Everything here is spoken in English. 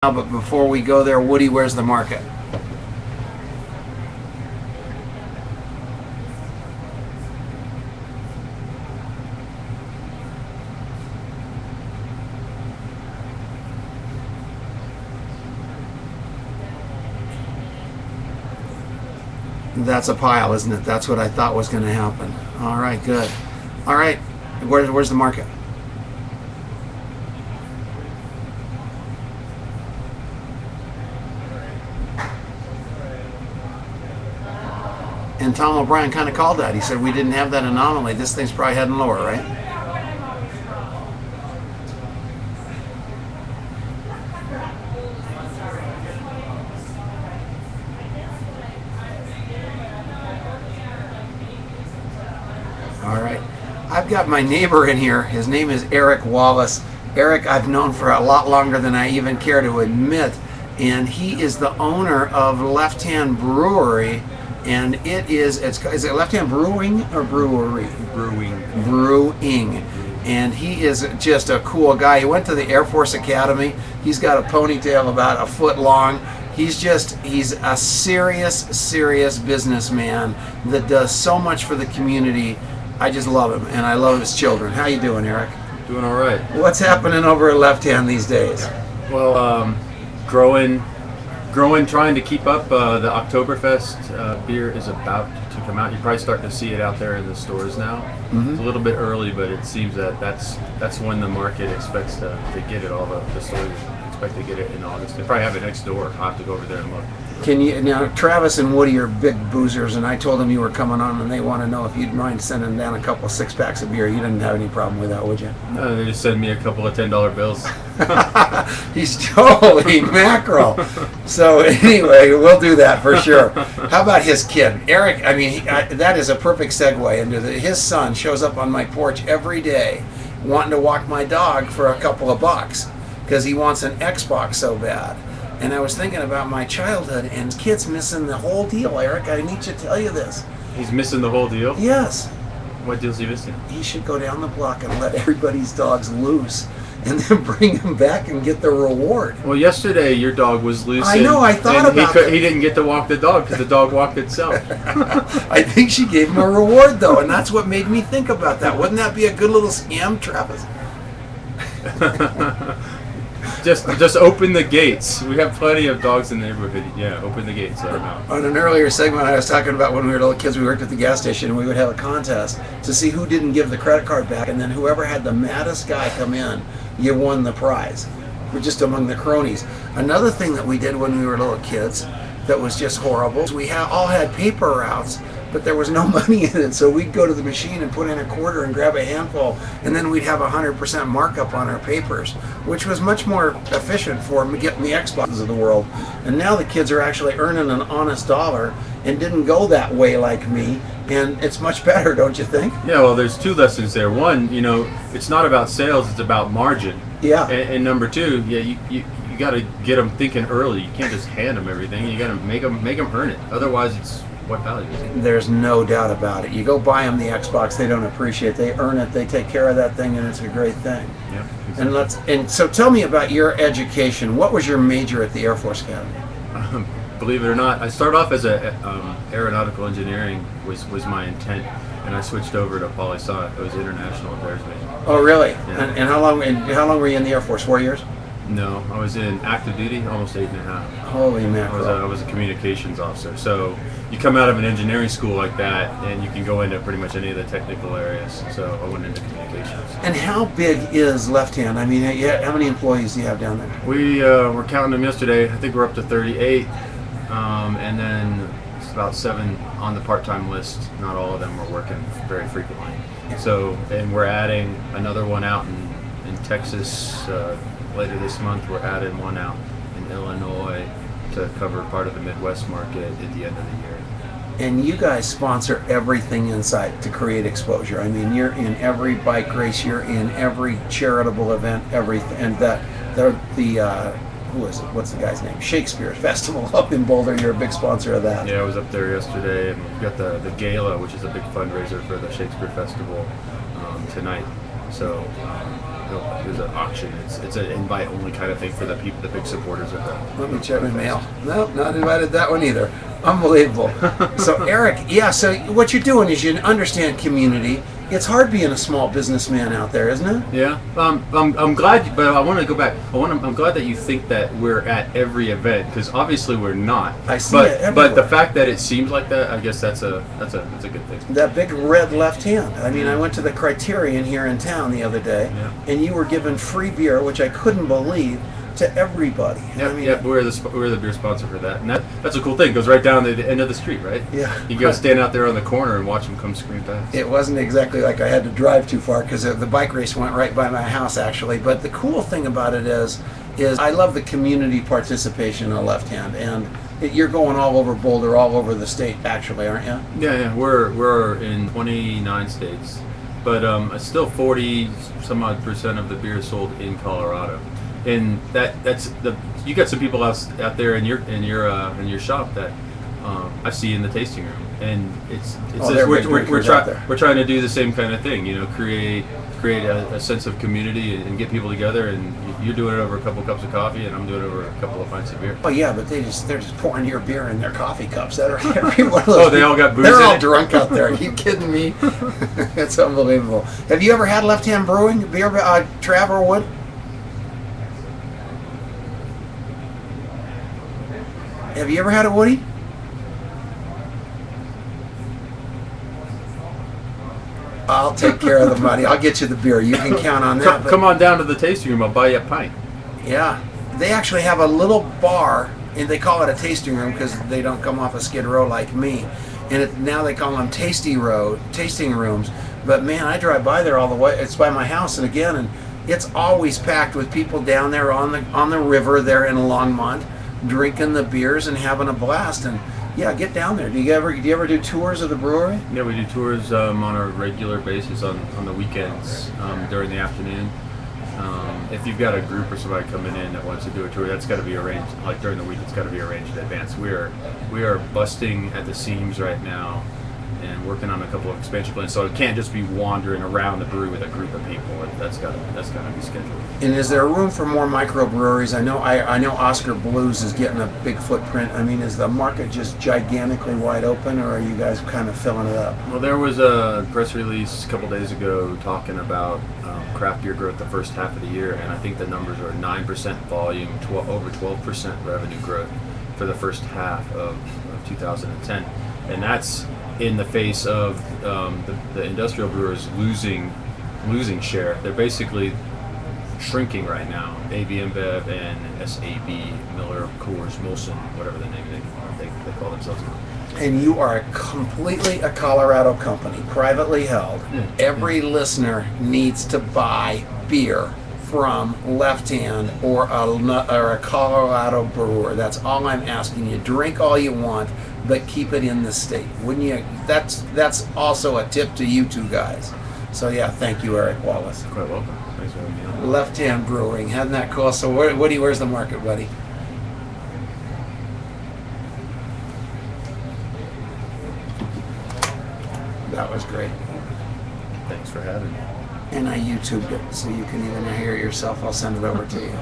But before we go there, Woody, where's the market? That's a pile, isn't it? That's what I thought was going to happen. All right, good. All right, where's the market? And Tom O'Brien kind of called that. He said we didn't have that anomaly. This thing's probably heading lower, right? All right. I've got my neighbor in here. His name is Eric Wallace. Eric I've known for a lot longer than I even care to admit. And he is the owner of Left Hand Brewery. And is it Left Hand Brewing or Brewery? Brewing. And he is just a cool guy. He went to the Air Force Academy. He's got a ponytail about a foot long. He's a serious businessman that does so much for the community. I just love him, and I love his children. How you doing, Eric? Doing all right. What's happening over at Left Hand these days? Well, growing, trying to keep up. The Oktoberfest beer is about to come out. You're probably starting to see it out there in the stores now. Mm-hmm. It's a little bit early, but it seems that's when the market expects to get it. All the stores expect to get it in August. They probably have it next door. I'll have to go over there and look. Now, Travis and Woody are big boozers, and I told them you were coming on, and they want to know if you'd mind sending down a couple 6-packs of beer. You didn't have any problem with that, would you? No, they just send me a couple of $10 bills. He's totally mackerel. So anyway, we'll do that for sure. How about his kid, Eric? I mean, that is a perfect segue into his son shows up on my porch every day, wanting to walk my dog for a couple of bucks because he wants an Xbox so bad. And I was thinking about my childhood, and kid's missing the whole deal, Eric. I need to tell you this. He's missing the whole deal? Yes. What deal's he missing? He should go down the block and let everybody's dogs loose, and then bring them back and get the reward. Well, yesterday your dog was loose. I know, I thought about that. He didn't get to walk the dog because the dog walked itself. I think she gave him a reward, though, and that's what made me think about that. Wouldn't that be a good little scam, Travis? Just open the gates. We have plenty of dogs in the neighborhood. Yeah, open the gates. Let them out. On an earlier segment, I was talking about when we were little kids, we worked at the gas station, and we would have a contest to see who didn't give the credit card back, and then whoever had the maddest guy come in, you won the prize. We're just among the cronies. Another thing that we did when we were little kids that was just horrible is we all had paper routes, but there was no money in it, so we'd go to the machine and put in a quarter and grab a handful, and then we'd have 100% markup on our papers, which was much more efficient for getting the Xboxes of the world. And now the kids are actually earning an honest dollar and didn't go that way like me, and it's much better, don't you think? Yeah, well, there's two lessons there. One, it's not about sales, it's about margin. Yeah. And number two, yeah, you got to get them thinking early. You can't just hand them everything. You got to make them earn it. Otherwise, it's what value is it? There's no doubt about it. You go buy them the Xbox, they don't appreciate it. They earn it, they take care of that thing, and it's a great thing. Yeah, exactly. And so tell me about your education. What was your major at the Air Force Academy? Believe it or not, I started off as aeronautical engineering was my intent, and I switched over to poli-sci. It was international affairs major. Oh, really? Yeah. And how long were you in the Air Force? 4 years? No, I was in active duty, almost 8.5. Holy mackerel. I was a communications officer. So you come out of an engineering school like that, and you can go into pretty much any of the technical areas. So I went into communications. And how big is Left Hand? I mean, how many employees do you have down there? We were counting them yesterday. I think we're up to 38, and then it's about 7 on the part-time list. Not all of them are working very frequently. So, and we're adding another one out in Texas. Later this month, we're adding one out in Illinois to cover part of the Midwest market at the end of the year. And you guys sponsor everything inside to create exposure. I mean, you're in every bike race, you're in every charitable event, everything. And who is it? What's the guy's name? Shakespeare Festival up in Boulder. You're a big sponsor of that. Yeah, I was up there yesterday, and we've got the gala, which is a big fundraiser for the Shakespeare Festival tonight. So there's an auction. It's an invite only kind of thing for the people, the big supporters of that. Let me check my mail. Nope, not invited that one either. Unbelievable. So Eric, yeah, so what you're doing is you understand community. It's hard being a small businessman out there, isn't it? Yeah, I'm glad, but I want to go back. I'm glad that you think that we're at every event, because obviously we're not. I see it everywhere. But the fact that it seems like that, I guess that's a good thing. That big red left hand. I mean, I went to the Criterion here in town the other day, and you were given free beer, which I couldn't believe, to everybody. Yep, I mean, yep. We're the beer sponsor for that, and that's a cool thing. It goes right down to the end of the street, right? Yeah. You can go stand out there on the corner and watch them come scream past. It wasn't exactly like I had to drive too far, because the bike race went right by my house, actually. But the cool thing about it is I love the community participation on Left Hand, and you're going all over Boulder, all over the state, actually, aren't you? Yeah. We're in 29 states, but it's still 40% of the beer sold in Colorado. And that's you got some people out there in your shop that I see in the tasting room, and we're trying to do the same kind of thing, create a sense of community and get people together. And you're doing it over a couple cups of coffee, and I'm doing it over a couple of pints of beer. Oh yeah, but they're just pouring your beer in their coffee cups. That are every one of those. They all got booze. They're all drunk out there. Are you kidding me? It's unbelievable. Have you ever had Left Hand Brewing beer, Trav or Wood? Have you ever had a Woody? I'll take care of the money. I'll get you the beer. You can count on that. Come on down to the tasting room. I'll buy you a pint. Yeah. They actually have a little bar, and they call it a tasting room because they don't come off a Skid Row like me. And now they call them tasting rooms. But man, I drive by there all the way. It's by my house, and it's always packed with people down there on the river there in Longmont, drinking the beers and having a blast. And yeah, get down there. Do you ever do tours of the brewery? Yeah, we do tours on a regular basis on the weekends during the afternoon. If you've got a group or somebody coming in that wants to do a tour, that's got to be arranged. Like during the week, it's got to be arranged in advance. We are busting at the seams right now and working on a couple of expansion plans, so it can't just be wandering around the brewery with a group of people. That's got to be scheduled. And is there room for more microbreweries? I know Oscar Blues is getting a big footprint. I mean, is the market just gigantically wide open, or are you guys kind of filling it up? Well, there was a press release a couple days ago talking about craft beer growth the first half of the year, and I think the numbers are 9% volume, over 12% revenue growth for the first half of 2010, and that's in the face of the industrial brewers losing share. They're basically shrinking right now. AB InBev and SAB, Miller, Coors, Molson, whatever the name they call themselves. And you are completely a Colorado company, privately held. Every listener needs to buy beer from Left Hand or a Colorado brewer. That's all I'm asking you. Drink all you want, but keep it in the state. Wouldn't you? That's also a tip to you two guys. So yeah, thank you, Eric Wallace. Quite welcome. Thanks for having me on. Left Hand Brewing, isn't that cool? So Woody, where's the market, buddy? That was great. Thanks for having me. And I YouTubed it, so you can even hear it yourself. I'll send it over to you.